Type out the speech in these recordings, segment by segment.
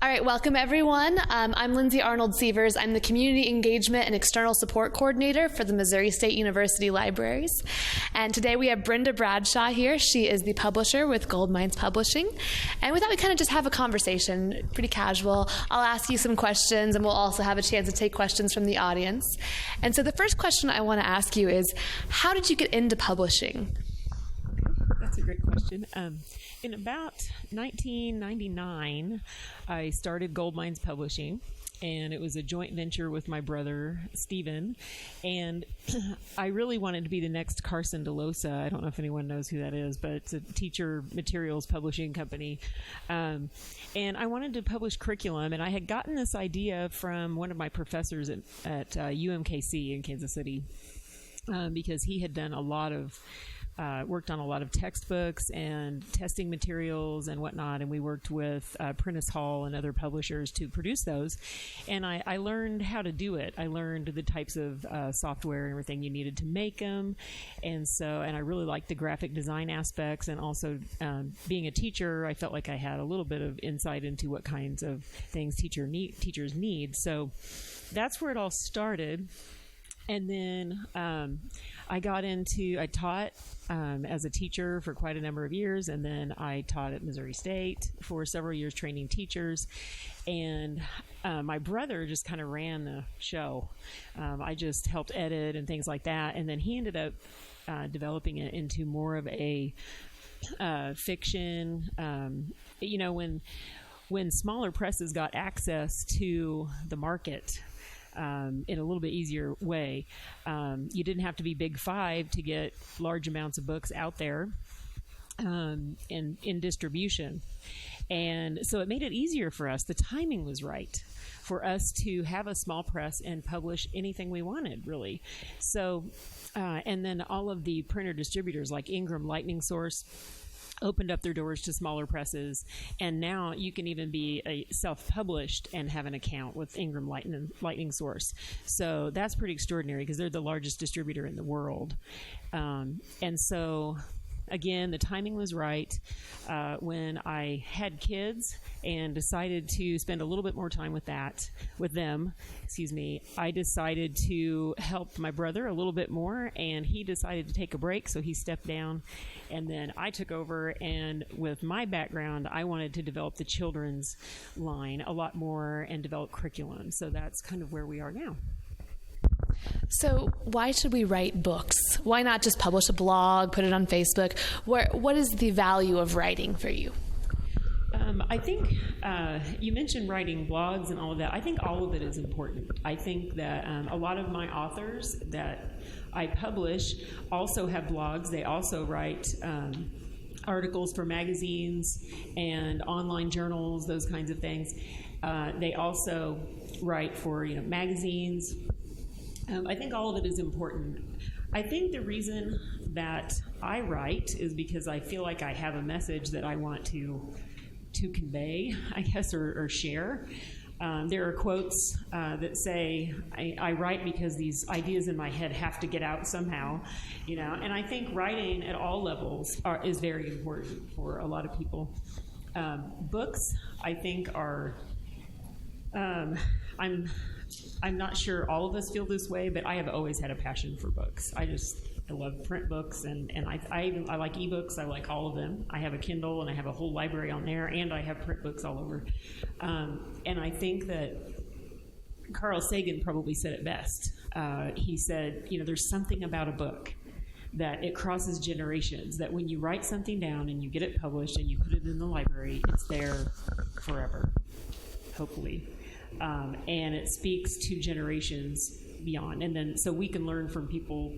All right, welcome everyone. I'm Lindsay Arnold-Sievers. I'm the Community Engagement and External Support Coordinator for the Missouri State University Libraries. And today we have Brenda Bradshaw here. She is the publisher with Goldminds Publishing. And we thought we'd kind of just have a conversation, pretty casual. I'll ask you some questions and we'll also have a chance to take questions from the audience. And so the first question I want to ask you is, how did you get into publishing? That's a great question. In about 1999, I started Goldminds Publishing, and it was a joint venture with my brother, Stephen, and I really wanted to be the next Carson DeLosa. I don't know if anyone knows who that is, but it's a teacher materials publishing company, and I wanted to publish curriculum, and I had gotten this idea from one of my professors at UMKC in Kansas City, because he had done worked on a lot of textbooks and testing materials and whatnot, and we worked with Prentice Hall and other publishers to produce those. And I learned how to do it. I learned the types of software and everything you needed to make them, and I really liked the graphic design aspects. And also, being a teacher, I felt like I had a little bit of insight into what kinds of things teachers need. So that's where it all started. And then I taught as a teacher for quite a number of years, and then I taught at Missouri State for several years training teachers. And my brother just kind of ran the show. I just helped edit and things like that. And then he ended up developing it into more of a fiction. When smaller presses got access to the market, in a little bit easier way. You didn't have to be Big Five to get large amounts of books out there and in distribution. And so it made it easier for us. The timing was right for us to have a small press and publish anything we wanted, really. So, and then all of the printer distributors like Ingram Lightning Source opened up their doors to smaller presses, and now you can even be a self-published and have an account with Ingram Lightning Source. So that's pretty extraordinary because they're the largest distributor in the world. And so, again, the timing was right. When I had kids and decided to spend a little bit more time with them, I decided to help my brother a little bit more, and he decided to take a break, so he stepped down, and then I took over, and with my background, I wanted to develop the children's line a lot more and develop curriculum, so that's kind of where we are now. So why should we write books? Why not just publish a blog, put it on Facebook? What is the value of writing for you? I think you mentioned writing blogs and all of that. I think all of it is important. I think that a lot of my authors that I publish also have blogs. They also write articles for magazines and online journals, those kinds of things. They also write for magazines. I think all of it is important. I think the reason that I write is because I feel like I have a message that I want to convey, I guess, or share. There are quotes that say, I write because these ideas in my head have to get out somehow, and I think writing at all levels is very important for a lot of people. Books, I think, are, I'm not sure all of us feel this way, but I have always had a passion for books. I love print books, and I like ebooks. I like all of them. I have a Kindle, and I have a whole library on there, and I have print books all over. And I think that Carl Sagan probably said it best. He said, there's something about a book that it crosses generations, that when you write something down and you get it published and you put it in the library, it's there forever, hopefully. And it speaks to generations beyond. And then so we can learn from people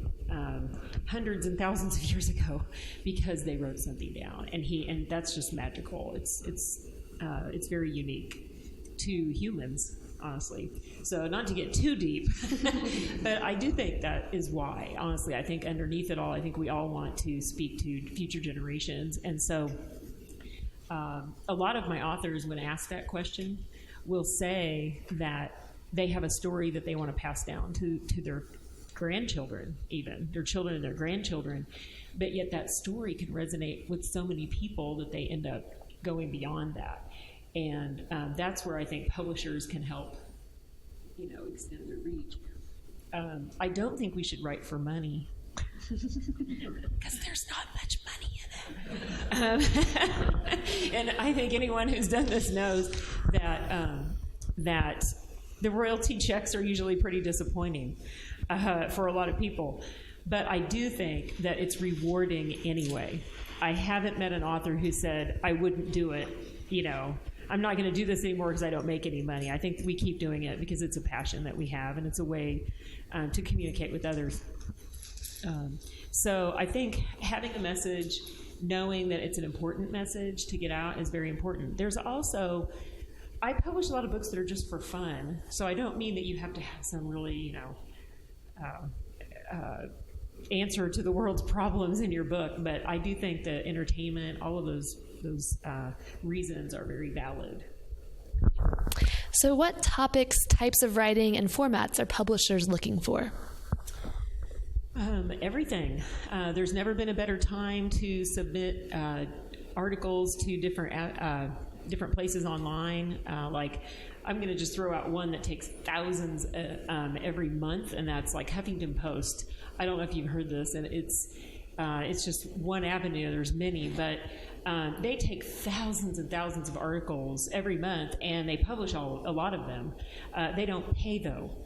hundreds and thousands of years ago because they wrote something down. And that's just magical. It's very unique to humans, honestly. So not to get too deep, but I do think that is why, honestly. I think underneath it all, I think we all want to speak to future generations. And so a lot of my authors, when asked that question, will say that they have a story that they want to pass down to their grandchildren, even their children and their grandchildren, but yet that story can resonate with so many people that they end up going beyond that. And that's where I think publishers can help, extend their reach. I don't think we should write for money. Because there's not much money in it. And I think anyone who's done this knows that the royalty checks are usually pretty disappointing for a lot of people. But I do think that it's rewarding anyway. I haven't met an author who said, I wouldn't do it, I'm not going to do this anymore because I don't make any money. I think we keep doing it because it's a passion that we have, and it's a way to communicate with others. So I think having a message, knowing that it's an important message to get out is very important. There's also, I publish a lot of books that are just for fun, so I don't mean that you have to have some really, answer to the world's problems in your book, but I do think that entertainment, all of those reasons are very valid. So what topics, types of writing, and formats are publishers looking for? Everything. There's never been a better time to submit articles to different places online. Like, I'm going to just throw out one that takes thousands every month, and that's like Huffington Post. I don't know if you've heard this, and it's just one avenue. There's many, but they take thousands and thousands of articles every month, and they publish a lot of them. They don't pay, though.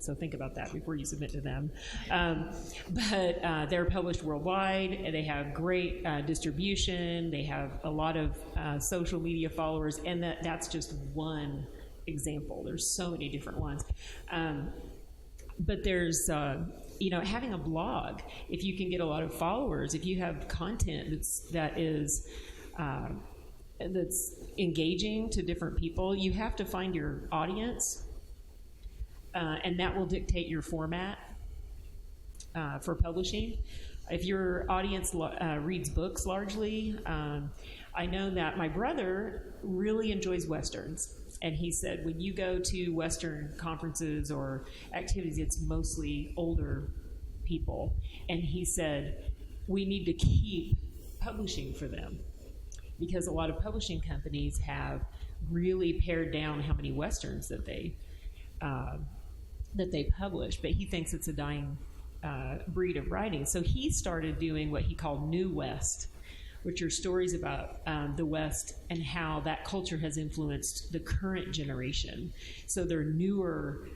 So think about that before you submit to them. But they're published worldwide, and they have great distribution. They have a lot of social media followers, and that's just one example. There's so many different ones. But there's, having a blog, if you can get a lot of followers, if you have content that's engaging to different people, you have to find your audience. And that will dictate your format for publishing. If your audience reads books largely, I know that my brother really enjoys Westerns. And he said when you go to Western conferences or activities, it's mostly older people. And he said, we need to keep publishing for them, because a lot of publishing companies have really pared down how many Westerns that they publish, but he thinks it's a dying breed of writing. So he started doing what he called New West, which are stories about the West and how that culture has influenced the current generation. So they're newer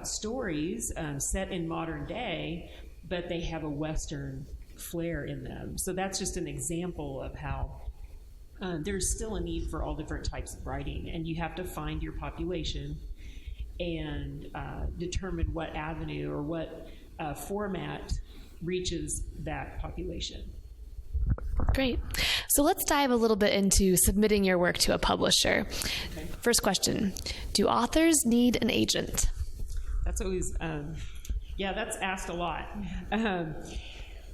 stories set in modern day, but they have a Western flair in them. So that's just an example of how there's still a need for all different types of writing, and you have to find your population and determine what avenue or what format reaches that population. Great. So let's dive a little bit into submitting your work to a publisher. Okay. First question, do authors need an agent? That's always, that's asked a lot.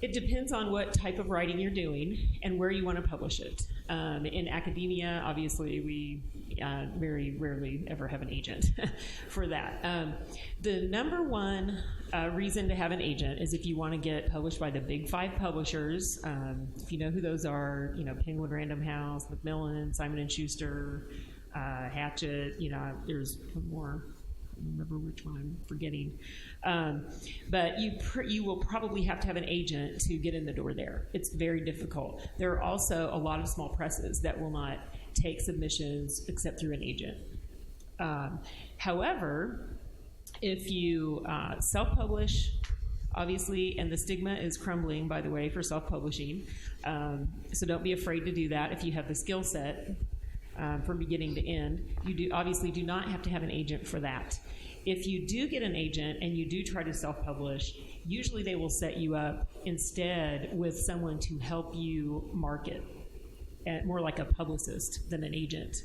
It depends on what type of writing you're doing and where you want to publish it. In academia, obviously, we very rarely ever have an agent for that. The number one reason to have an agent is if you want to get published by the big 5 publishers. If you know who those are, Penguin Random House, Macmillan, Simon & Schuster, Hachette, there's one more. I don't remember which one I'm forgetting. But you will probably have to have an agent to get in the door there. It's very difficult. There are also a lot of small presses that will not take submissions except through an agent. However, if you self-publish, obviously, and the stigma is crumbling, by the way, for self-publishing, so don't be afraid to do that if you have the skill set from beginning to end. You obviously do not have to have an agent for that. If you do get an agent and you do try to self-publish, usually they will set you up instead with someone to help you market, more like a publicist than an agent.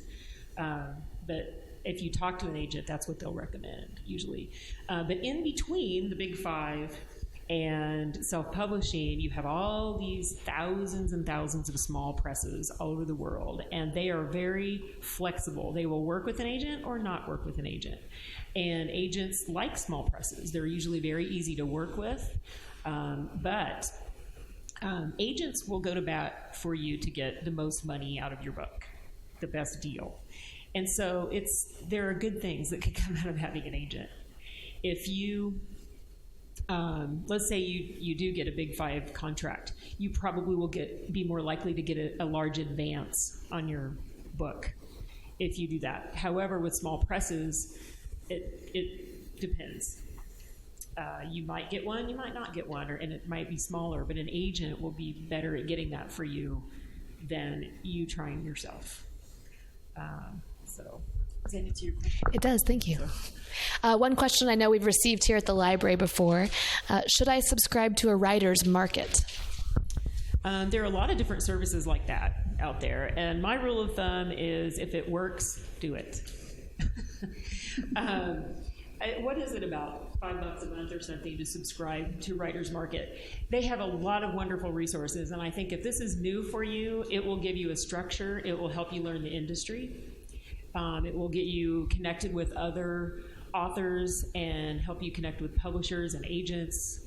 But if you talk to an agent, that's what they'll recommend, usually. But in between the big 5 and self-publishing, you have all these thousands and thousands of small presses all over the world, and they are very flexible. They will work with an agent or not work with an agent. And agents like small presses. They're usually very easy to work with, but agents will go to bat for you to get the most money out of your book, the best deal. And so there are good things that could come out of having an agent. If you, let's say you do get a Big 5 contract, you probably will be more likely to get a large advance on your book if you do that. However, with small presses, it depends. You might get one, you might not get one, and it might be smaller, but an agent will be better at getting that for you than you trying yourself. So, does that answer your question? It does, thank you. One question I know we've received here at the library before, should I subscribe to a writer's market? There are a lot of different services like that out there, and my rule of thumb is if it works, do it. What is it, about $5 a month or something to subscribe to Writer's Market? They have a lot of wonderful resources, and I think if this is new for you, it will give you a structure. It will help you learn the industry. It will get you connected with other authors and help you connect with publishers and agents.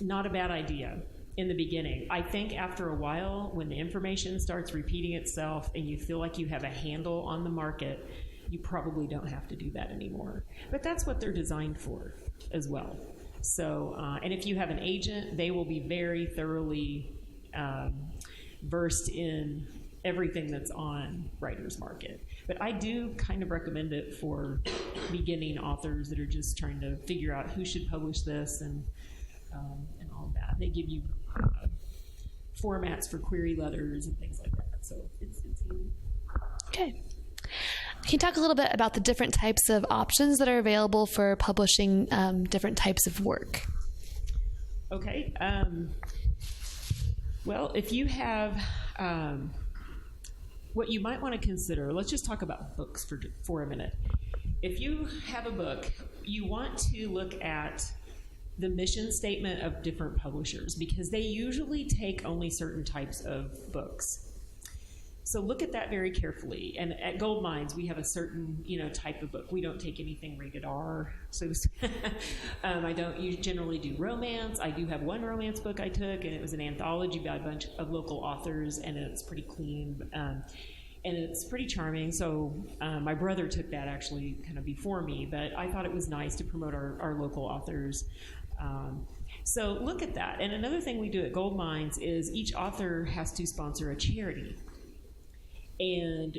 Not a bad idea in the beginning. I think after a while, when the information starts repeating itself and you feel like you have a handle on the market, you probably don't have to do that anymore. But that's what they're designed for as well. So, and if you have an agent, they will be very thoroughly versed in everything that's on Writer's Market. But I do kind of recommend it for beginning authors that are just trying to figure out who should publish this and all of that. They give you formats for query letters and things like that. So it's handy. Okay. Can you talk a little bit about the different types of options that are available for publishing different types of work? Okay. Well, if you have, what you might want to consider, let's just talk about books for a minute. If you have a book, you want to look at the mission statement of different publishers because they usually take only certain types of books. So look at that very carefully. And at Goldminds, we have a certain, type of book. We don't take anything rated R. So I don't generally do romance. I do have one romance book I took, and it was an anthology by a bunch of local authors, and it's pretty clean, and it's pretty charming. So my brother took that actually kind of before me, but I thought it was nice to promote our local authors. So look at that. And another thing we do at Goldminds is each author has to sponsor a charity. And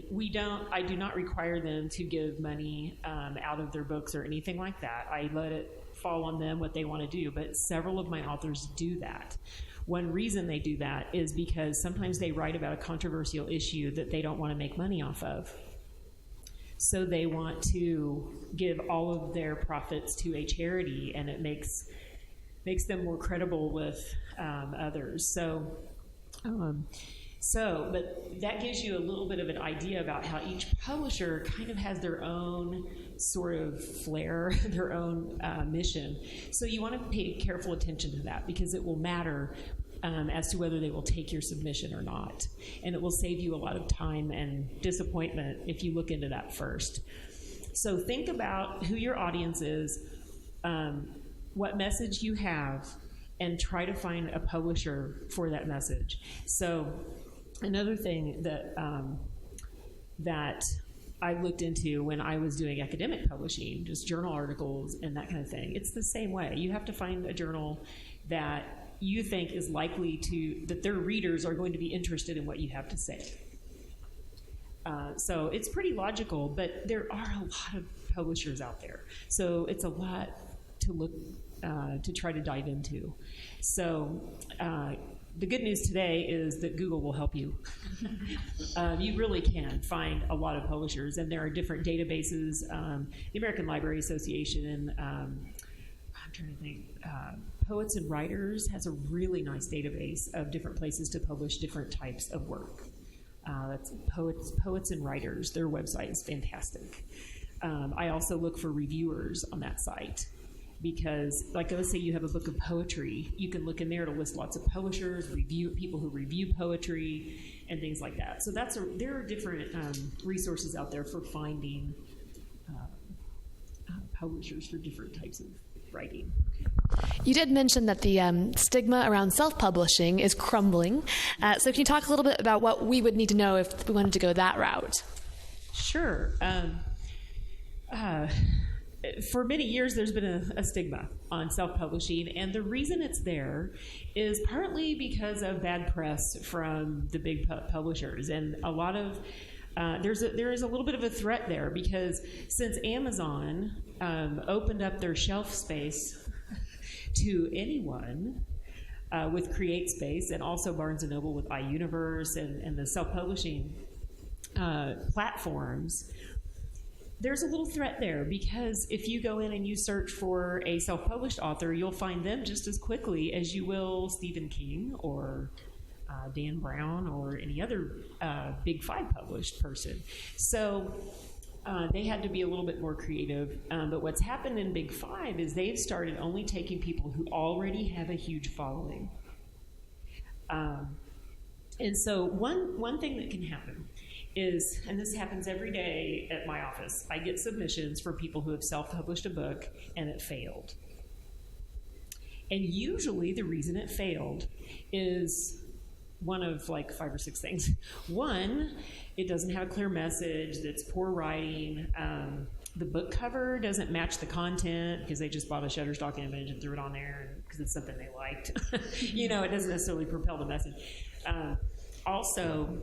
I do not require them to give money out of their books or anything like that. I let it fall on them what they want to do, but several of my authors do that. One reason they do that is because sometimes they write about a controversial issue that they don't want to make money off of. So they want to give all of their profits to a charity, and it makes them more credible with others. But that gives you a little bit of an idea about how each publisher kind of has their own sort of flair, their own mission. So you want to pay careful attention to that because it will matter as to whether they will take your submission or not. And it will save you a lot of time and disappointment if you look into that first. So think about who your audience is, what message you have, and try to find a publisher for that message. So another thing that I looked into when I was doing academic publishing, just journal articles and that kind of thing, it's the same way. You have to find a journal that you think is likely that their readers are going to be interested in what you have to say. So it's pretty logical, but there are a lot of publishers out there. So it's a lot to look to try to dive into. So the good news today is that Google will help you. You really can find a lot of publishers, and there are different databases. The American Library Association, I'm trying to think, Poets and Writers has a really nice database of different places to publish different types of work. That's Poets and Writers. Their website is fantastic. I also look for reviewers on that site. Because, let's say you have a book of poetry, you can look in there to list lots of publishers, people who review poetry, and things like that. So there are different resources out there for finding publishers for different types of writing. You did mention that the stigma around self-publishing is crumbling. So can you talk a little bit about what we would need to know if we wanted to go that route? Sure. For many years, there's been a stigma on self-publishing, and the reason it's there is partly because of bad press from the big publishers, and a lot of there is a little bit of a threat there because since Amazon opened up their shelf space to anyone with Create Space, and also Barnes & Noble with iUniverse and the self-publishing platforms, there's a little threat there because if you go in and you search for a self-published author, you'll find them just as quickly as you will Stephen King or Dan Brown or any other Big Five published person. So they had to be a little bit more creative. But what's happened in Big Five is they've started only taking people who already have a huge following. And so one thing that can happen is, and this happens every day at my office, I get submissions from people who have self-published a book and it failed. And usually the reason it failed is one of like 5 or 6 things. One, it doesn't have a clear message, that's poor writing, the book cover doesn't match the content because they just bought a Shutterstock image and threw it on there because it's something they liked. It doesn't necessarily propel the message. Also,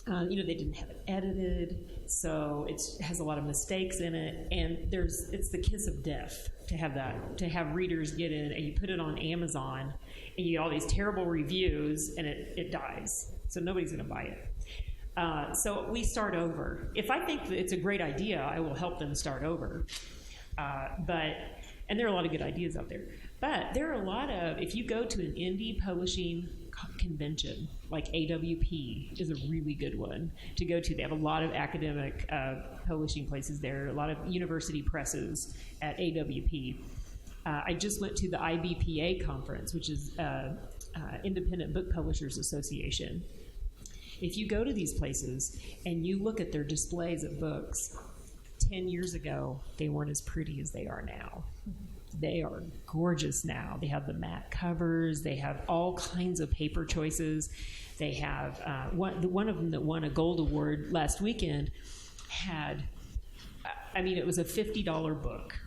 they didn't have it edited, so it has a lot of mistakes in it, and it's the kiss of death to have that, to have readers get in and you put it on Amazon and you get all these terrible reviews and it dies, so nobody's going to buy it. So we start over. If I think that it's a great idea, I will help them start over. And there are a lot of good ideas out there. But there are a lot of, if you go to an indie publishing convention, like AWP is a really good one to go to. They have a lot of academic publishing places there, a lot of university presses at AWP. I just went to the IBPA conference, which is Independent Book Publishers Association. If you go to these places and you look at their displays of books, 10 years ago, they weren't as pretty as they are now. They are gorgeous now. They have the matte covers. They have all kinds of paper choices. They have, one of them that won a gold award last weekend had, it was a $50 book.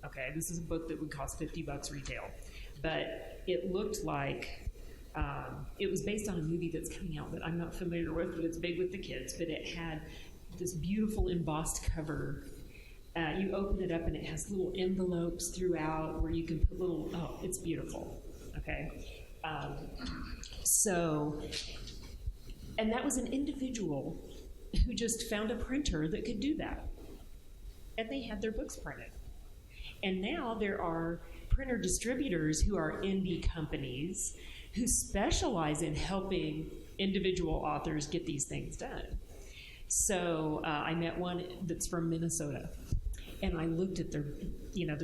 Okay, this is a book that would cost $50 retail. But it looked like, it was based on a movie that's coming out that I'm not familiar with, but it's big with the kids. But it had this beautiful embossed cover. You open it up and it has little envelopes throughout where you can put it's beautiful, okay? And that was an individual who just found a printer that could do that. And they had their books printed. And now there are printer distributors who are indie companies who specialize in helping individual authors get these things done. So I met one that's from Minnesota. And I looked at their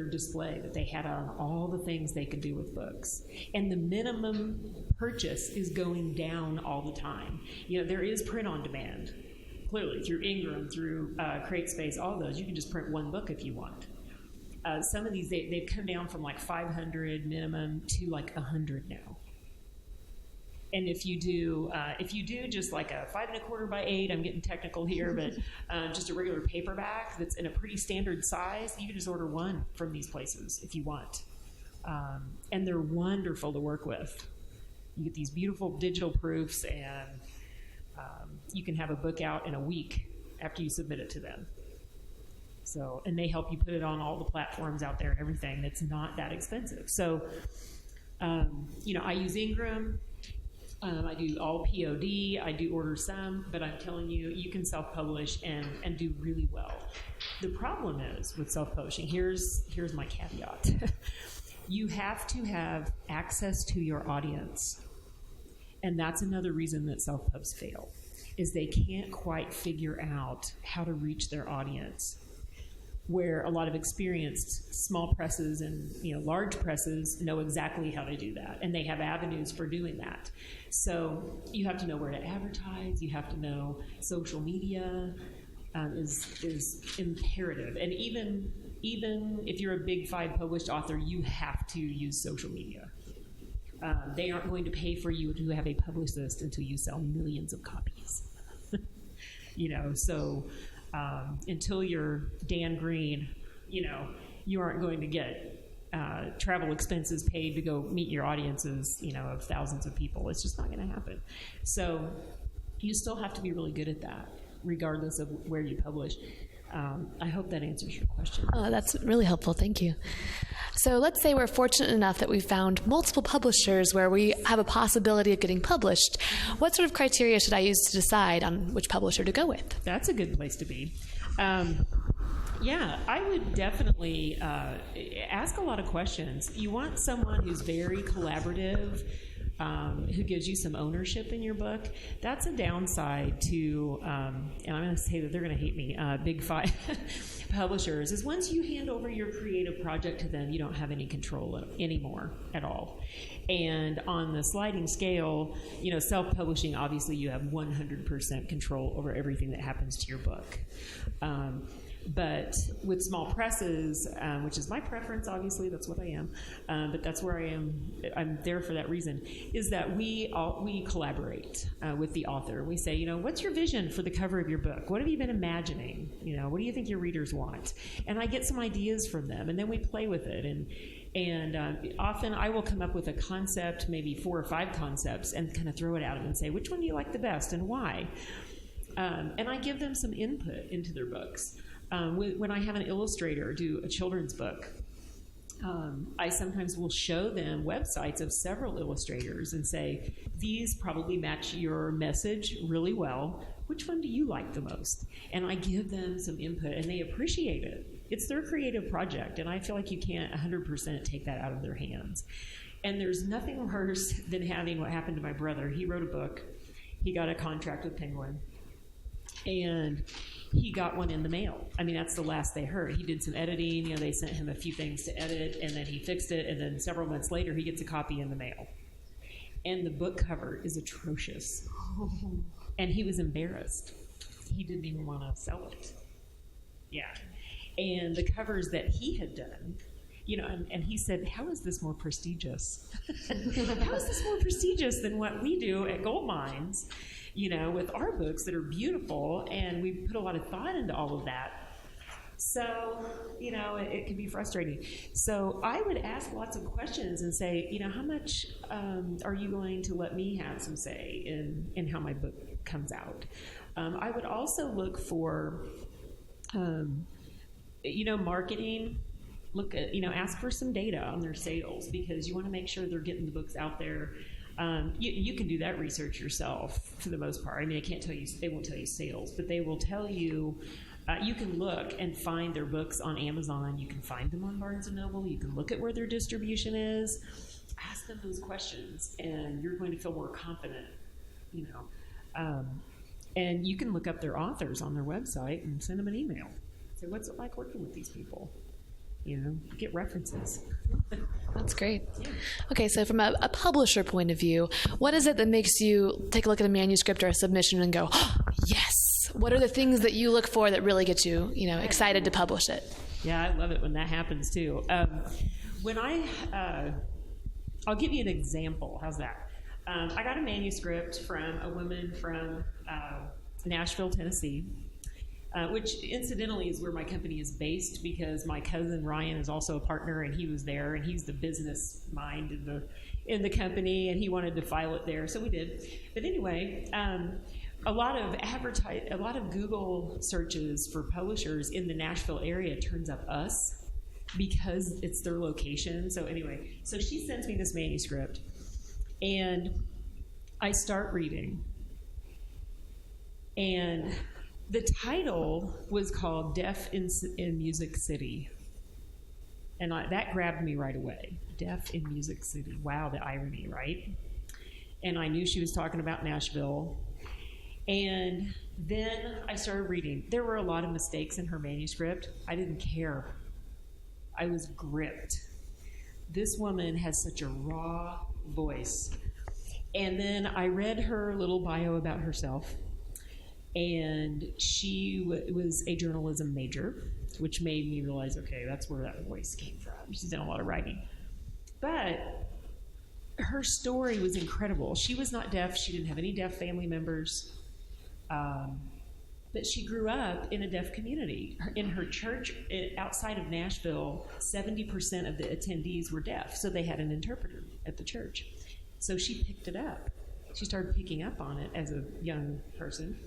display that they had on all the things they could do with books. And the minimum purchase is going down all the time. There is print on demand, clearly, through Ingram, through CreateSpace, all those. You can just print one book if you want. Some of these, they've come down from like 500 minimum to like 100 now. And if you do just like a 5 1/4 by 8, I'm getting technical here, but just a regular paperback that's in a pretty standard size, you can just order one from these places if you want. And they're wonderful to work with. You get these beautiful digital proofs, and you can have a book out in a week after you submit it to them. So, and they help you put it on all the platforms out there and everything. That's not that expensive. So, I use Ingram. I do all POD. I do order some, but I'm telling you, you can self-publish and do really well. The problem is with self-publishing, here's my caveat. You have to have access to your audience. And that's another reason that self-pubs fail, is they can't quite figure out how to reach their audience. Where a lot of experienced small presses and large presses know exactly how to do that, and they have avenues for doing that. So you have to know where to advertise. You have to know social media is imperative, and even if you're a Big Five published author, you have to use social media. They aren't going to pay for you to have a publicist until you sell millions of copies. So until you're Dan Green, you aren't going to get travel expenses paid to go meet your audiences, of thousands of people. It's just not going to happen. So you still have to be really good at that, regardless of where you publish. I hope that answers your question. Oh, that's really helpful. Thank you. So let's say we're fortunate enough that we found multiple publishers where we have a possibility of getting published. What sort of criteria should I use to decide on which publisher to go with? That's a good place to be. Yeah, I would definitely ask a lot of questions. You want someone who's very collaborative, who gives you some ownership in your book. That's a downside to, and I'm going to say that they're going to hate me, big five publishers, is once you hand over your creative project to them, you don't have any control anymore at all. And on the sliding scale, self-publishing, obviously you have 100% control over everything that happens to your book. But with small presses, which is my preference, obviously, that's what I am, but that's where I am, I'm there for that reason, is that we collaborate with the author. We say, what's your vision for the cover of your book? What have you been imagining? What do you think your readers want? And I get some ideas from them, and then we play with it. And often I will come up with a concept, maybe 4 or 5 concepts, and kind of throw it at them and say, which one do you like the best and why? And I give them some input into their books. When I have an illustrator do a children's book, I sometimes will show them websites of several illustrators and say, these probably match your message really well. Which one do you like the most? And I give them some input, and they appreciate it. It's their creative project, and I feel like you can't 100% take that out of their hands. And there's nothing worse than having what happened to my brother. He wrote a book. He got a contract with Penguin, and he got one in the mail. I mean, that's the last they heard. He did some editing. They sent him a few things to edit, and then he fixed it, and then several months later, he gets a copy in the mail. And the book cover is atrocious. And he was embarrassed. He didn't even want to sell it. Yeah. And the covers that he had done, and he said, how is this more prestigious? How is this more prestigious than what we do at Goldminds? With our books that are beautiful, and we put a lot of thought into all of that. So, it can be frustrating. So I would ask lots of questions and say, how much are you going to let me have some say in how my book comes out? I would also look for, marketing. Look at, ask for some data on their sales, because you want to make sure they're getting the books out there. You can do that research yourself for the most part. I mean, they won't tell you sales, but they will tell you, you can look and find their books on Amazon. You can find them on Barnes & Noble. You can look at where their distribution is. Ask them those questions, and you're going to feel more confident, and you can look up their authors on their website and send them an email. Say, what's it like working with these people? Get references. That's great. Yeah. Okay, so from a publisher point of view, what is it that makes you take a look at a manuscript or a submission and go, oh, yes? What are the things that you look for that really get you, excited to publish it? Yeah, I love it when that happens too. When I'll give you an example. How's that? I got a manuscript from a woman from Nashville, Tennessee. Which incidentally is where my company is based, because my cousin Ryan is also a partner, and he was there, and he's the business mind in the company, and he wanted to file it there, so we did. But anyway, a lot of Google searches for publishers in the Nashville area turns up us because it's their location. So anyway, so she sends me this manuscript, and I start reading, and the title was called Deaf in Music City. And that grabbed me right away. Deaf in Music City. Wow, the irony, right? And I knew she was talking about Nashville. And then I started reading. There were a lot of mistakes in her manuscript. I didn't care. I was gripped. This woman has such a raw voice. And then I read her little bio about herself. And she was a journalism major, which made me realize, okay, that's where that voice came from. She's done a lot of writing. But her story was incredible. She was not deaf. She didn't have any deaf family members. But she grew up in a deaf community. In her church outside of Nashville, 70% of the attendees were deaf, so they had an interpreter at the church. So she picked it up. She started picking up on it as a young person.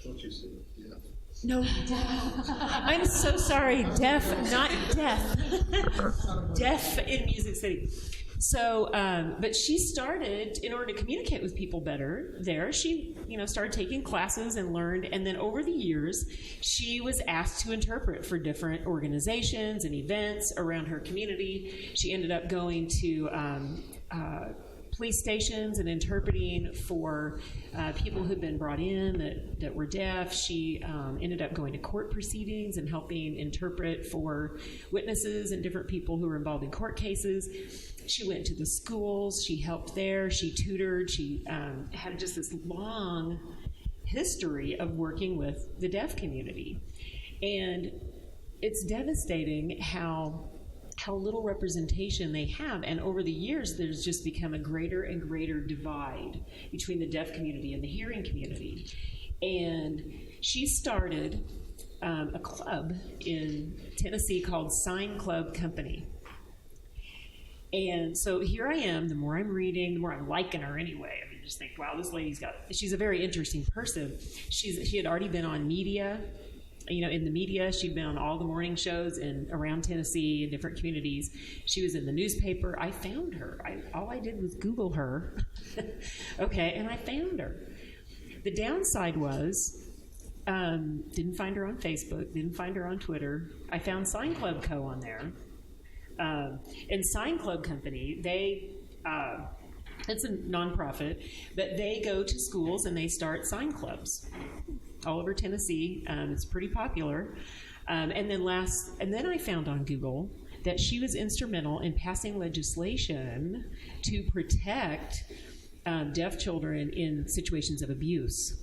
Don't you say deaf? No, deaf. I'm so sorry, deaf, not deaf. Deaf in Music City. So, but she started, in order to communicate with people better there, she, started taking classes and learned, and then over the years, she was asked to interpret for different organizations and events around her community. She ended up going to police stations and interpreting for people who'd been brought in that were deaf. She ended up going to court proceedings and helping interpret for witnesses and different people who were involved in court cases. She went to the schools, she helped there, she tutored, she had just this long history of working with the deaf community. And it's devastating how little representation they have. And over the years, there's just become a greater and greater divide between the deaf community and the hearing community. And she started a club in Tennessee called Sign Club Company. And so here I am, the more I'm reading, the more I'm liking her anyway. I mean, just think, wow, this lady's she's a very interesting person. She had already been on media, in the media. She'd been on all the morning shows around Tennessee in different communities. She was in the newspaper. I found her. All I did was Google her. Okay, and I found her. The downside was, didn't find her on Facebook, didn't find her on Twitter. I found Sign Club Co. on there. And Sign Club Company, it's a nonprofit, but they go to schools and they start sign clubs all over Tennessee. It's pretty popular. And then I found on Google that she was instrumental in passing legislation to protect deaf children in situations of abuse.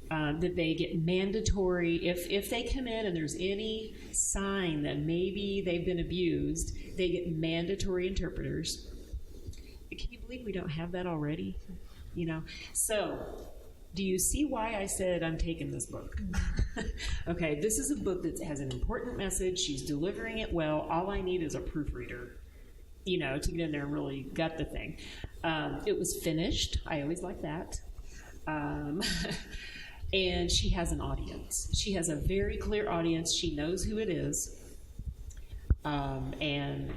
That they get mandatory, if they come in and there's any sign that maybe they've been abused, they get mandatory interpreters. Can you believe we don't have that already? So, do you see why I said I'm taking this book? Okay, this is a book that has an important message. She's delivering it well. All I need is a proofreader, to get in there and really gut the thing. It was finished. I always like that. And she has an audience. She has a very clear audience. She knows who it is. And,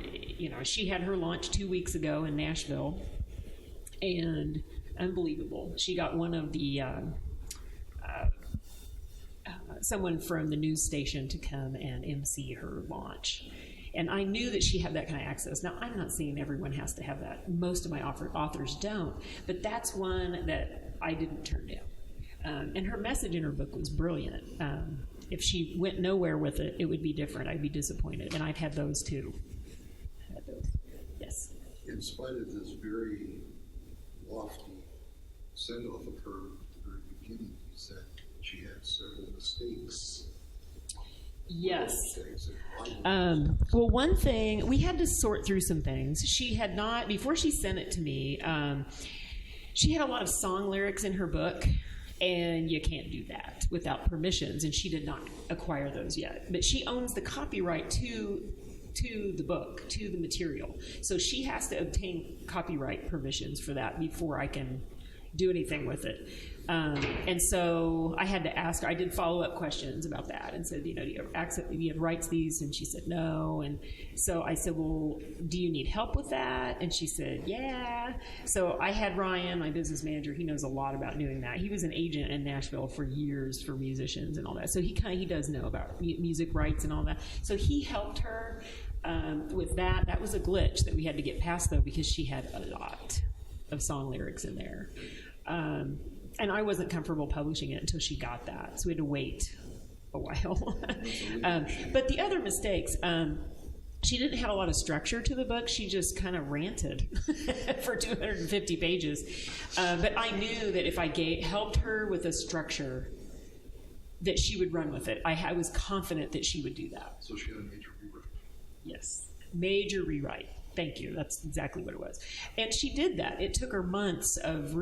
she had her launch 2 weeks ago in Nashville. And unbelievable. She got one of the, someone from the news station to come and MC her launch. And I knew that she had that kind of access. Now, I'm not saying everyone has to have that. Most of my authors don't. But that's one that I didn't turn down. And her message in her book was brilliant. If she went nowhere with it, it would be different. I'd be disappointed. And I've had those too. Yes. In spite of this very lofty send-off of her at the very beginning, you said she had several mistakes. Yes. Well, one thing, we had to sort through some things. She had not, before she sent it to me, she had a lot of song lyrics in her book. And you can't do that without permissions, and she did not acquire those yet. But she owns the copyright to the book, to the material. So she has to obtain copyright permissions for that before I can do anything with it. And so I had to ask her. I did follow-up questions about that and said, do you have rights to these? And she said, no. And so I said, well, do you need help with that? And she said, yeah. So I had Ryan, my business manager. He knows a lot about doing that. He was an agent in Nashville for years for musicians and all that. So he does know about music rights and all that. So he helped her with that. That was a glitch that we had to get past, though, because she had a lot of song lyrics in there. And I wasn't comfortable publishing it until she got that, so we had to wait a while. But the other mistakes, she didn't have a lot of structure to the book. She just kind of ranted for 250 pages. But I knew that if I helped her with a structure, that she would run with it. I was confident that she would do that. So she had a major rewrite. Yes, major rewrite. Thank you. That's exactly what it was. And she did that. It took her months of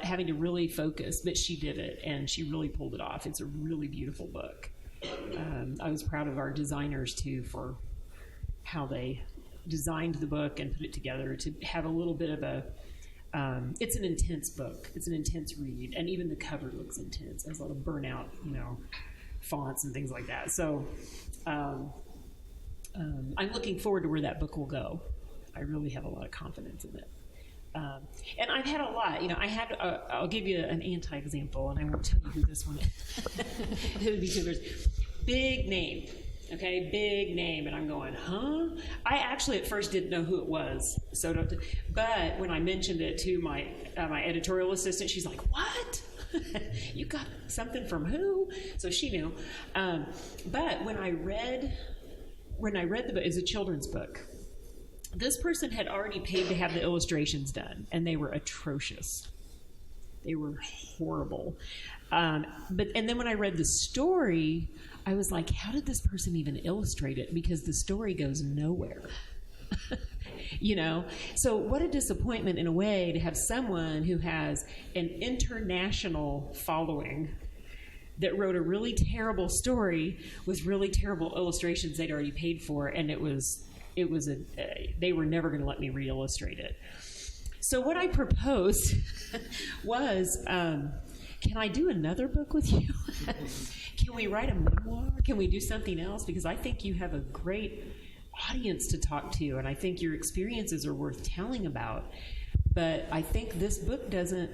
having to really focus, but she did it, and she really pulled it off. It's a really beautiful book. I was proud of our designers, too, for how they designed the book and put it together to have a little bit of a... it's an intense book. It's an intense read, and even the cover looks intense. It has a lot of burnout, fonts and things like that. So I'm looking forward to where that book will go. I really have a lot of confidence in it. And I've had a lot. I'll give you an anti-example, and I won't tell you who this one is. It would be too much. Big name. Okay, big name, and I'm going, huh? I actually at first didn't know who it was, but when I mentioned it to my editorial assistant, she's like, "What? You got something from who?" So she knew. But when I read the book, it's a children's book. This person had already paid to have the illustrations done, and they were atrocious. They were horrible. And then when I read the story, I was like, how did this person even illustrate it? Because the story goes nowhere. So what a disappointment in a way to have someone who has an international following that wrote a really terrible story with really terrible illustrations they'd already paid for, and they were never going to let me re-illustrate it. So what I proposed was, can I do another book with you? Can we write a memoir? Can we do something else? Because I think you have a great audience to talk to, and I think your experiences are worth telling about. But I think this book doesn't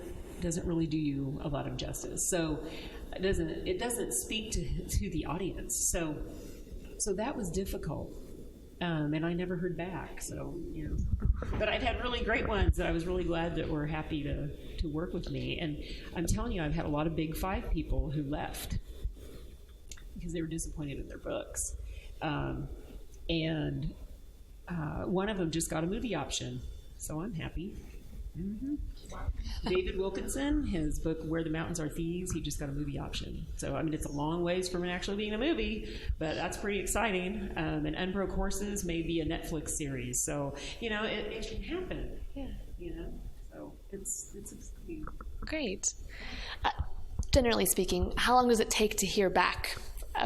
really do you a lot of justice. So it doesn't speak to the audience. So that was difficult. And I never heard back. So, but I've had really great ones that I was really glad that were happy to work with me. And I'm telling you, I've had a lot of Big Five people who left because they were disappointed in their books. And one of them just got a movie option, so I'm happy. Mm-hmm. David Wilkinson, his book Where the Mountains Are Thieves, he just got a movie option. So, it's a long ways from it actually being a movie, but that's pretty exciting. And Unbroke Horses may be a Netflix series. So, it can happen. Yeah. So it's exciting. Great. Generally speaking, how long does it take to hear back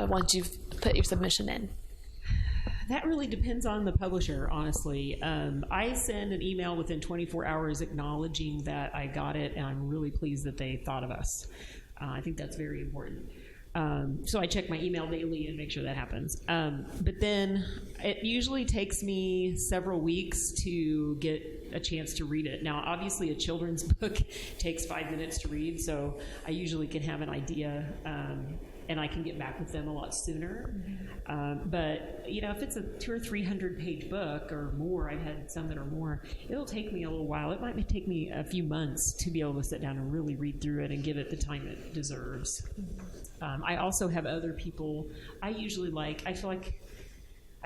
once you've put your submission in? That really depends on the publisher, honestly. I send an email within 24 hours acknowledging that I got it, and I'm really pleased that they thought of us. I think that's very important. So I check my email daily and make sure that happens. But then it usually takes me several weeks to get a chance to read it. Now, obviously, a children's book takes 5 minutes to read, so I usually can have an idea and I can get back with them a lot sooner. But, if it's a 200 or 300 page book or more, I've had some that are more, it'll take me a little while. It might take me a few months to be able to sit down and really read through it and give it the time it deserves. I also have other people, I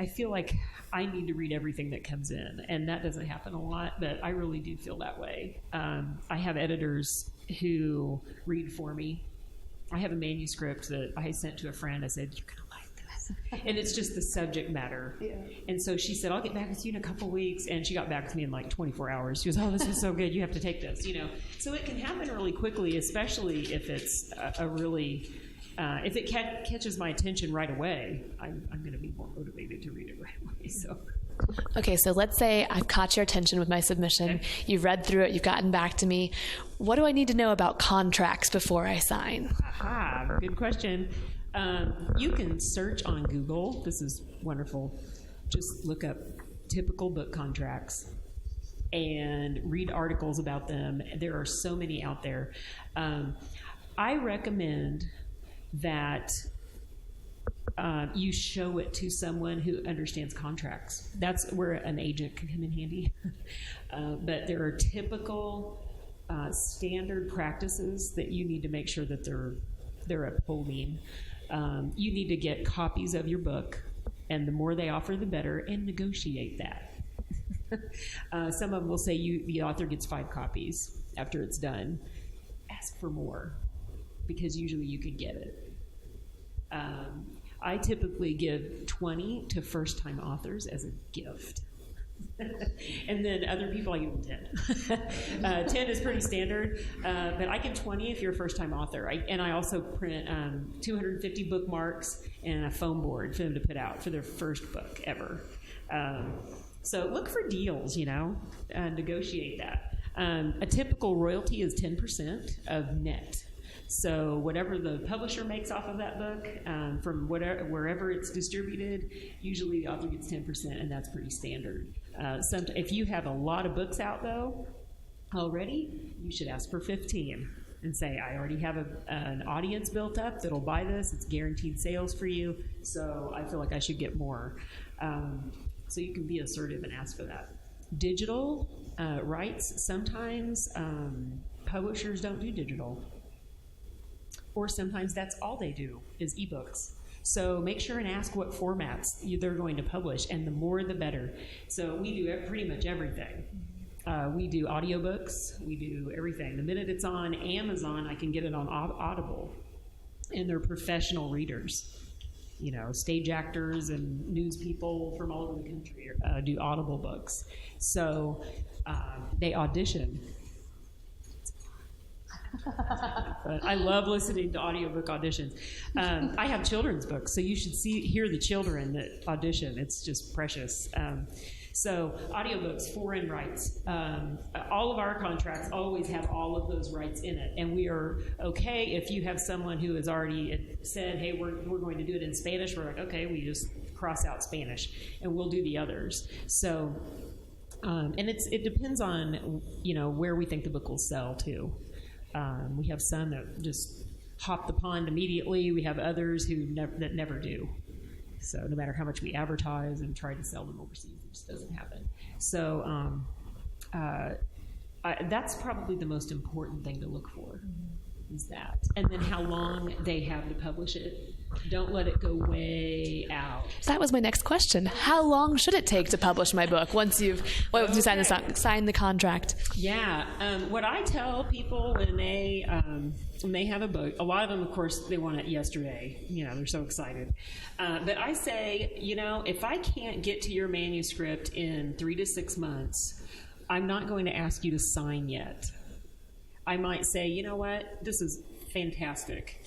feel like I need to read everything that comes in, and that doesn't happen a lot, but I really do feel that way. I have editors who read for me. I have a manuscript that I sent to a friend. I said, "You're going to like this." And it's just the subject matter. Yeah. And so she said, "I'll get back with you in a couple weeks." And she got back with me in like 24 hours. She goes, "Oh, this was so good. You have to take this." So it can happen really quickly, especially if it's if it catches my attention right away, I'm going to be more motivated to read it right away. So. Okay, so let's say I've caught your attention with my submission. Okay. You've read through it. You've gotten back to me. What do I need to know about contracts before I sign? Aha, good question. You can search on Google. This is wonderful. Just look up typical book contracts and read articles about them. There are so many out there. I recommend that you show it to someone who understands contracts. That's where an agent can come in handy. But there are typical standard practices that you need to make sure that they're upholding. You need to get copies of your book, and the more they offer, the better, and negotiate that. Some of them will say the author gets 5 copies after it's done. Ask for more, because usually you can get it. I typically give 20 to first-time authors as a gift. And then other people, I give them 10. 10 is pretty standard, but I give 20 if you're a first-time author. And I also print 250 bookmarks and a foam board for them to put out for their first book ever. So look for deals, negotiate that. A typical royalty is 10% of net. So whatever the publisher makes off of that book, from wherever it's distributed, usually the author gets 10%, and that's pretty standard. If you have a lot of books out, though, already, you should ask for 15 and say, I already have an audience built up that'll buy this. It's guaranteed sales for you, so I feel like I should get more. So you can be assertive and ask for that. Digital rights, sometimes publishers don't do digital. Or sometimes that's all they do is ebooks. So make sure and ask what formats they're going to publish, and the more the better. So we do pretty much everything. We do audiobooks, we do everything. The minute it's on Amazon, I can get it on Audible. And they're professional readers. Stage actors and news people from all over the country do Audible books. So they audition. But I love listening to audiobook auditions. I have children's books, so you should hear the children that audition. It's just precious. So audiobooks, foreign rights. All of our contracts always have all of those rights in it, and we are okay if you have someone who has already said, hey, we're going to do it in Spanish. We're like, okay, we just cross out Spanish, and we'll do the others. So, and it depends on where we think the book will sell too. We have some that just hop the pond immediately. We have others that never do. So no matter how much we advertise and try to sell them overseas, it just doesn't happen. So that's probably the most important thing to look for, is that. And then how long they have to publish it. Don't let it go way out. That was my next question. How long should it take to publish my book once you sign the contract? Yeah. What I tell people when they have a book, a lot of them, of course, they want it yesterday. They're so excited. But I say, if I can't get to your manuscript in 3 to 6 months, I'm not going to ask you to sign yet. I might say, you know what, this is fantastic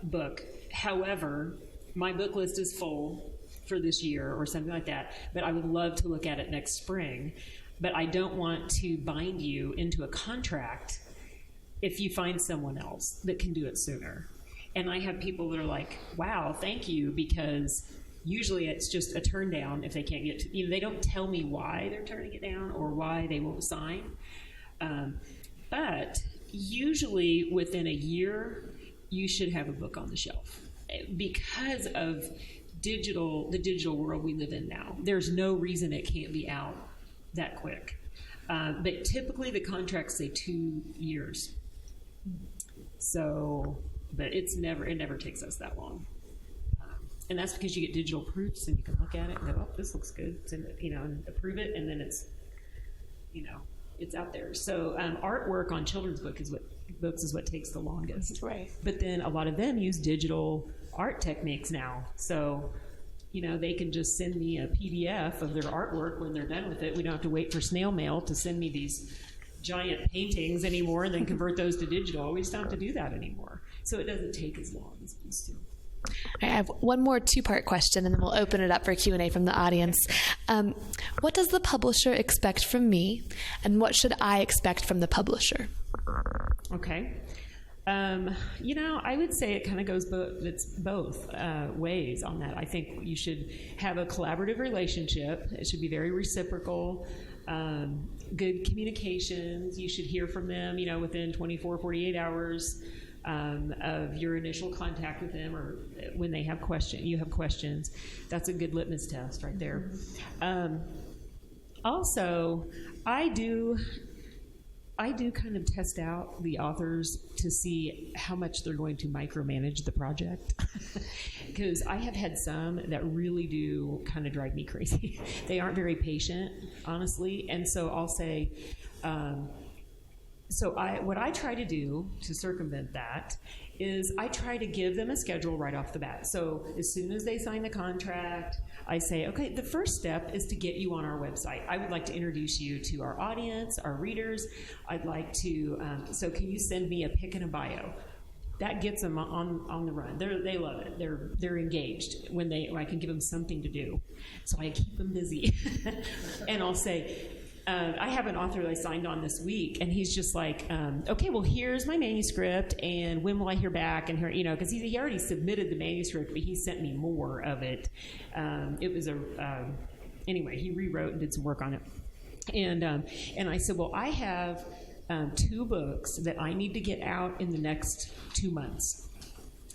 book. However, my book list is full for this year or something like that, but I would love to look at it next spring. But I don't want to bind you into a contract if you find someone else that can do it sooner. And I have people that are like, wow, thank you, because usually it's just a turn down if they can't get to, they don't tell me why they're turning it down or why they won't sign. But usually within a year, you should have a book on the shelf because of the digital world we live in now. There's no reason it can't be out that quick. But typically the contracts say 2 years. So, but it never takes us that long. And that's because you get digital proofs and you can look at it and go, oh, this looks good, and approve it, and then it's out there. So artwork on children's books is what takes the longest. Right. But then a lot of them use digital art techniques now. So, they can just send me a PDF of their artwork when they're done with it. We don't have to wait for snail mail to send me these giant paintings anymore and then convert those to digital. We just don't have to do that anymore. So it doesn't take as long as it used to. I have one more two-part question, and then we'll open it up for Q&A from the audience. What does the publisher expect from me, and what should I expect from the publisher? Okay. I would say it kind of goes both ways on that. I think you should have a collaborative relationship. It should be very reciprocal, good communications. You should hear from them, within 24, 48 hours of your initial contact with them, or when they have you have questions. That's a good litmus test right there. Also, I do kind of test out the authors to see how much they're going to micromanage the project. Because I have had some that really do kind of drive me crazy. They aren't very patient, honestly. And so I'll say, what I try to do to circumvent that is I try to give them a schedule right off the bat. So as soon as they sign the contract, I say, okay, the first step is to get you on our website. I would like to introduce you to our audience, our readers. I'd like to, so can you send me a pic and a bio? That gets them on the run. They love it. They're engaged when I can give them something to do. So I keep them busy. And I'll say, I have an author that I signed on this week, and he's just like, okay, well, here's my manuscript, and when will I hear back? And because he already submitted the manuscript, but he sent me more of it. It was anyway, he rewrote and did some work on it. And I said, well, I have 2 books that I need to get out in the next 2 months.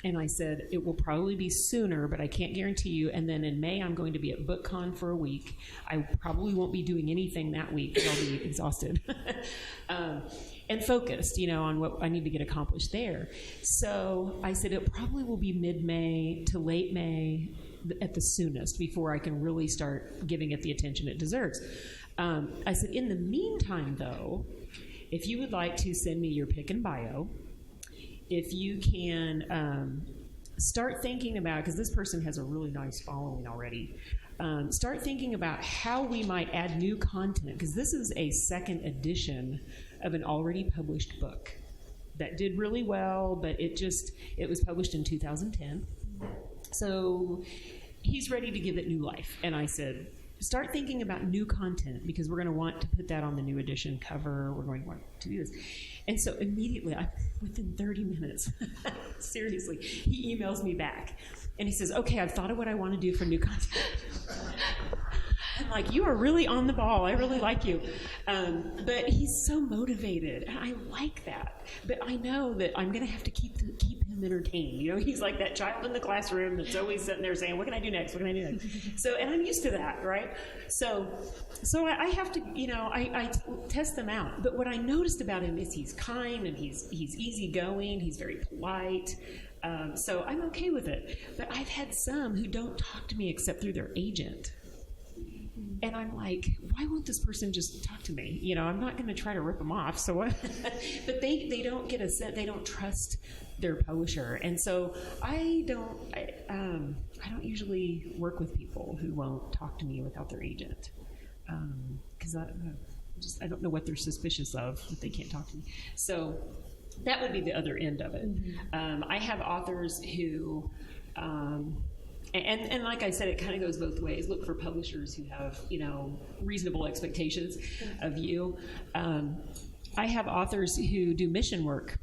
And I said, it will probably be sooner, but I can't guarantee you. And then in May, I'm going to be at BookCon for a week. I probably won't be doing anything that week because I'll be exhausted and focused, on what I need to get accomplished there. So I said, it probably will be mid-May to late May at the soonest before I can really start giving it the attention it deserves. I said, in the meantime, though, if you would like to send me your pic and bio, if you can start thinking about, because this person has a really nice following already, start thinking about how we might add new content, because this is a second edition of an already published book that did really well, but it was published in 2010. So he's ready to give it new life. And I said, start thinking about new content, because we're going to want to put that on the new edition cover. We're going to want to do this. And so immediately, within 30 minutes, seriously, he emails me back. And he says, okay, I've thought of what I want to do for new content. I'm like, you are really on the ball. I really like you. But he's so motivated, and I like that. But I know that I'm going to have to keep him entertained. He's like that child in the classroom that's always sitting there saying, what can I do next? What can I do next? So, and I'm used to that, right? So I have to, I test them out. But what I noticed about him is he's kind, and he's easygoing. He's very polite. So I'm okay with it. But I've had some who don't talk to me except through their agent. And I'm like, why won't this person just talk to me? I'm not going to try to rip them off. So, but they don't get a sense. They don't trust their publisher, and so I don't usually work with people who won't talk to me without their agent, because I don't know what they're suspicious of if they can't talk to me. So that would be the other end of it. Mm-hmm. I have authors who. And like I said, it kind of goes both ways. Look for publishers who have, reasonable expectations of you. I have authors who do mission work,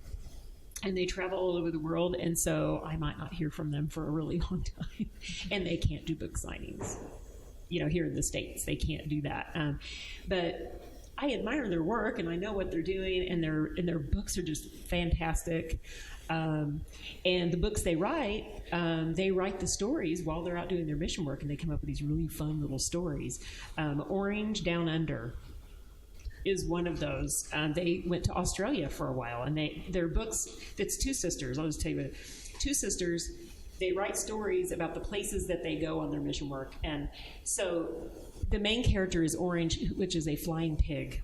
and they travel all over the world, and so I might not hear from them for a really long time. And they can't do book signings. Here in the States, they can't do that. But I admire their work, and I know what they're doing, and their books are just fantastic. And the books they write the stories while they're out doing their mission work, and they come up with these really fun little stories. Orange Down Under is one of those. They went to Australia for a while, and their books, it's 2 sisters. I'll just tell you, 2 sisters, they write stories about the places that they go on their mission work. And so the main character is Orange, which is a flying pig,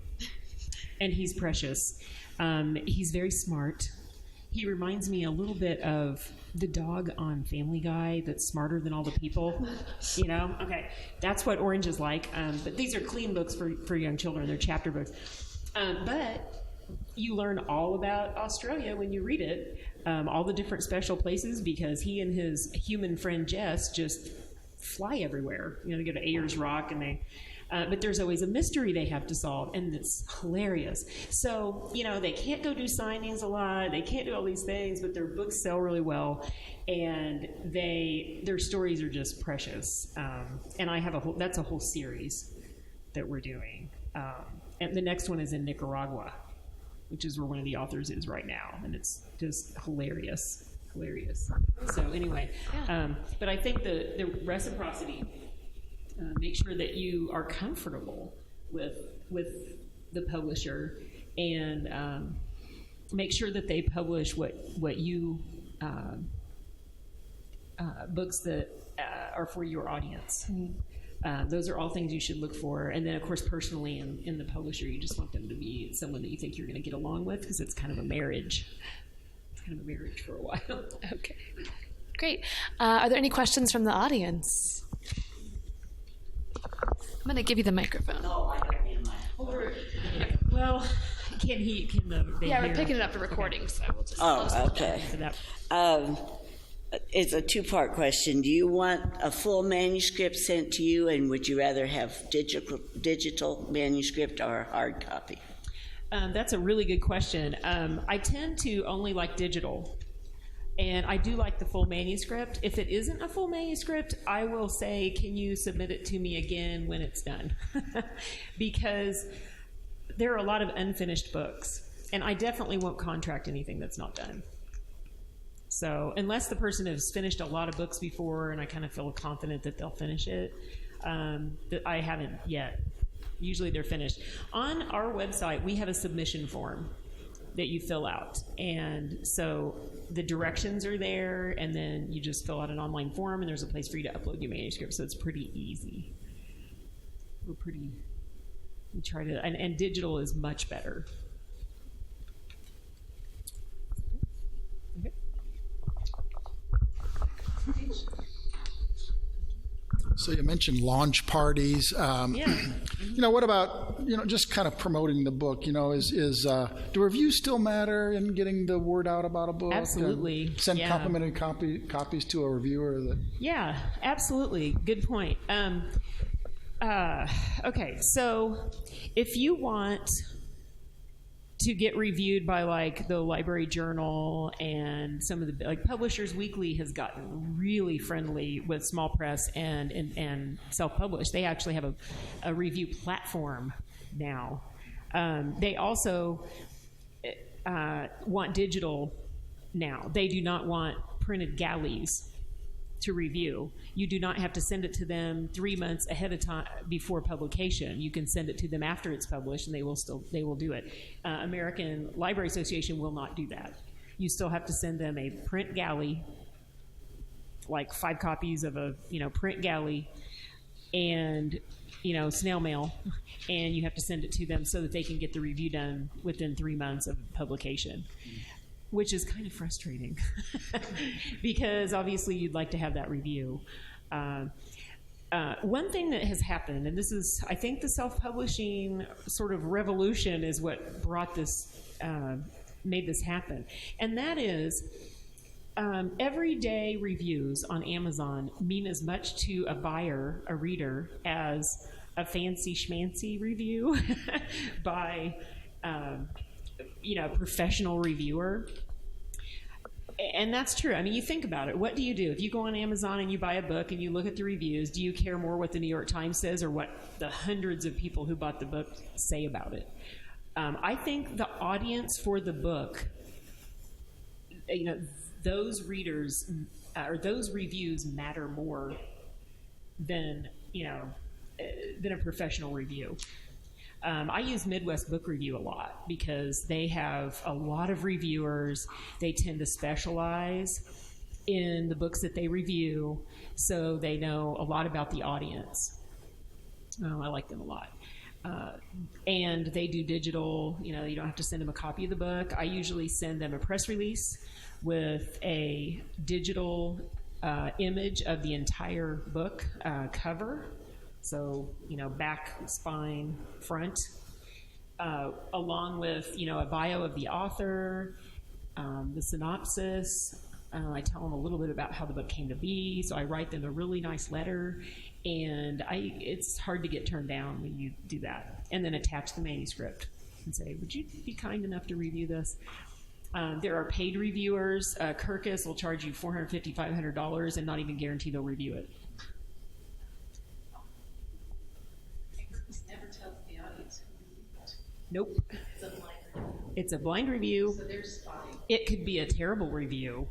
and he's precious. He's very smart. He reminds me a little bit of the dog on Family Guy that's smarter than all the people, Okay, that's what Orange is like. But these are clean books for young children. They're chapter books. But you learn all about Australia when you read it, all the different special places, because he and his human friend Jess just fly everywhere. They go to Ayers Rock, and but there's always a mystery they have to solve, and it's hilarious. So, they can't go do signings a lot, they can't do all these things, but their books sell really well, and their stories are just precious. And I have that's a whole series that we're doing. And the next one is in Nicaragua, which is where one of the authors is right now, and it's just hilarious. So anyway, but I think the reciprocity, make sure that you are comfortable with the publisher, and make sure that they publish what you books that are for your audience. Mm-hmm. Those are all things you should look for. And then, of course, personally in the publisher, you just want them to be someone that you think you're going to get along with, because it's kind of a marriage. kind of a marriage for a while. Okay, great. Are there any questions from the audience? I'm going to give you the microphone. No, I don't need mine. Well, can they Yeah, we're hear? picking it up for recording, so we'll just. Oh, okay. For that. It's a two-part question. Do you want a full manuscript sent to you, and would you rather have digital manuscript or hard copy? That's a really good question. I tend to only like digital, and I do like the full manuscript. If it isn't a full manuscript, I will say, can you submit it to me again when it's done? Because there are a lot of unfinished books, and I definitely won't contract anything that's not done. So unless the person has finished a lot of books before and I kind of feel confident that they'll finish it, that I haven't yet. Usually they're finished. On our website, we have a submission form that you fill out. And so the directions are there, and then you just fill out an online form, and there's a place for you to upload your manuscript. So it's pretty easy. We try to, and digital is much better. So you mentioned launch parties. What about, just kind of promoting the book? Do reviews still matter in getting the word out about a book? Absolutely. And send complimentary copies to a reviewer? Yeah, absolutely. Good point. Okay, so if you want to get reviewed by like the Library Journal and some of the Publishers Weekly has gotten really friendly with small press and self-published. They actually have a review platform now. They also want digital now. They do not want printed galleys to review. You do not have to send it to them 3 months ahead of time before publication. You can send it to them after it's published, and they will do it. American Library Association will not do that. You still have to send them a print galley, like 5 copies of a print galley, and snail mail, and you have to send it to them so that they can get the review done within 3 months of publication. Which is kind of frustrating because obviously you'd like to have that review. One thing that has happened, and this is, I think the self-publishing sort of revolution is what brought this, made this happen. And that is everyday reviews on Amazon mean as much to a buyer, a reader, as a fancy schmancy review by professional reviewer. And that's true. I mean, you think about it. What do you do? If you go on Amazon and you buy a book and you look at the reviews, do you care more what the New York Times says or what the hundreds of people who bought the book say about it? I think the audience for the book, those readers or those reviews matter more than a professional review. I use Midwest Book Review a lot because they have a lot of reviewers. They tend to specialize in the books that they review, so they know a lot about the audience. I like them a lot. And they do digital. You don't have to send them a copy of the book. I usually send them a press release with a digital image of the entire book cover. So, back, spine, front, along with, a bio of the author, the synopsis. I tell them a little bit about how the book came to be. So I write them a really nice letter, and it's hard to get turned down when you do that. And then attach the manuscript and say, would you be kind enough to review this? There are paid reviewers. Kirkus will charge you $450, $500 and not even guarantee they'll review it. Nope. It's a blind review. So they're spotting. It could be a terrible review.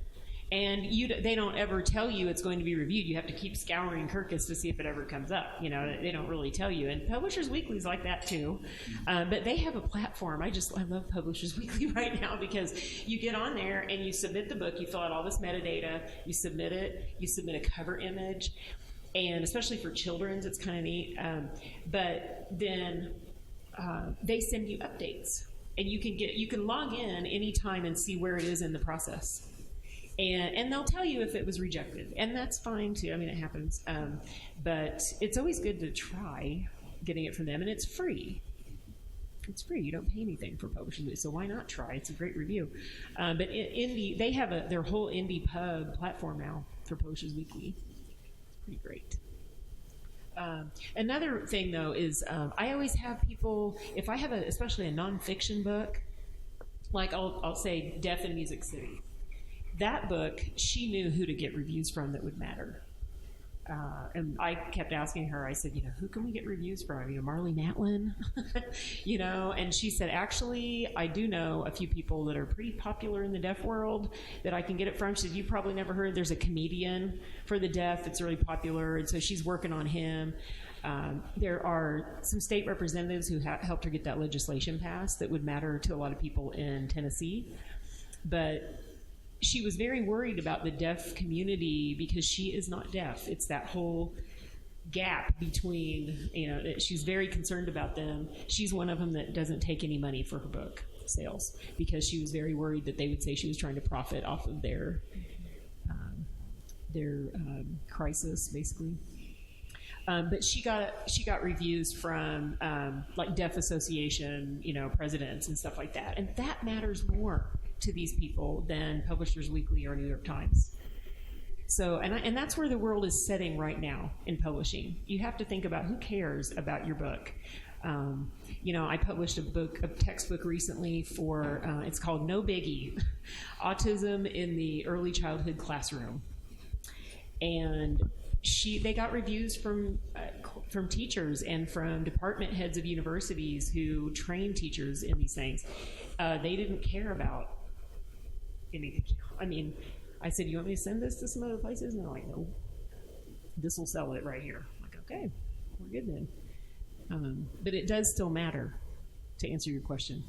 And they don't ever tell you it's going to be reviewed. You have to keep scouring Kirkus to see if it ever comes up. They don't really tell you. And Publishers Weekly is like that too. But they have a platform. I love Publishers Weekly right now because you get on there and you submit the book. You fill out all this metadata. You submit it. You submit a cover image. And especially for children's, it's kind of neat. But then they send you updates and you can log in anytime and see where it is in the process. And they'll tell you if it was rejected, and that's fine too. I mean, it happens, but it's always good to try getting it from them, and it's free. It's free. You don't pay anything for publishing it, so why not try? It's a great review. But Indie, they have their whole Indie Pub platform now for Publishers Weekly. It's pretty great. Another thing, though, is I always have people, if I have especially a nonfiction book, like I'll say Deaf in Music City. That book, she knew who to get reviews from that would matter. And I kept asking her, I said, who can we get reviews from? Marley Matlin? And she said, actually, I do know a few people that are pretty popular in the deaf world that I can get it from. She said, you probably never heard, there's a comedian for the deaf that's really popular, and so she's working on him. There are some state representatives who helped her get that legislation passed that would matter to a lot of people in Tennessee. But she was very worried about the deaf community because she is not deaf. It's that whole gap between, she's very concerned about them. She's one of them that doesn't take any money for her book sales because she was very worried that they would say she was trying to profit off of their crisis, basically. But she got reviews from like Deaf Association, presidents and stuff like that, and that matters more to these people than Publishers Weekly or New York Times. So, and that's where the world is setting right now in publishing. You have to think about who cares about your book. I published a textbook recently for, it's called No Biggie, Autism in the Early Childhood Classroom. And they got reviews from teachers and from department heads of universities who train teachers in these things. They didn't care about anything. I mean, I said, you want me to send this to some other places? And they're like, no, this will sell it right here. I'm like, okay, we're good then. But it does still matter, to answer your question.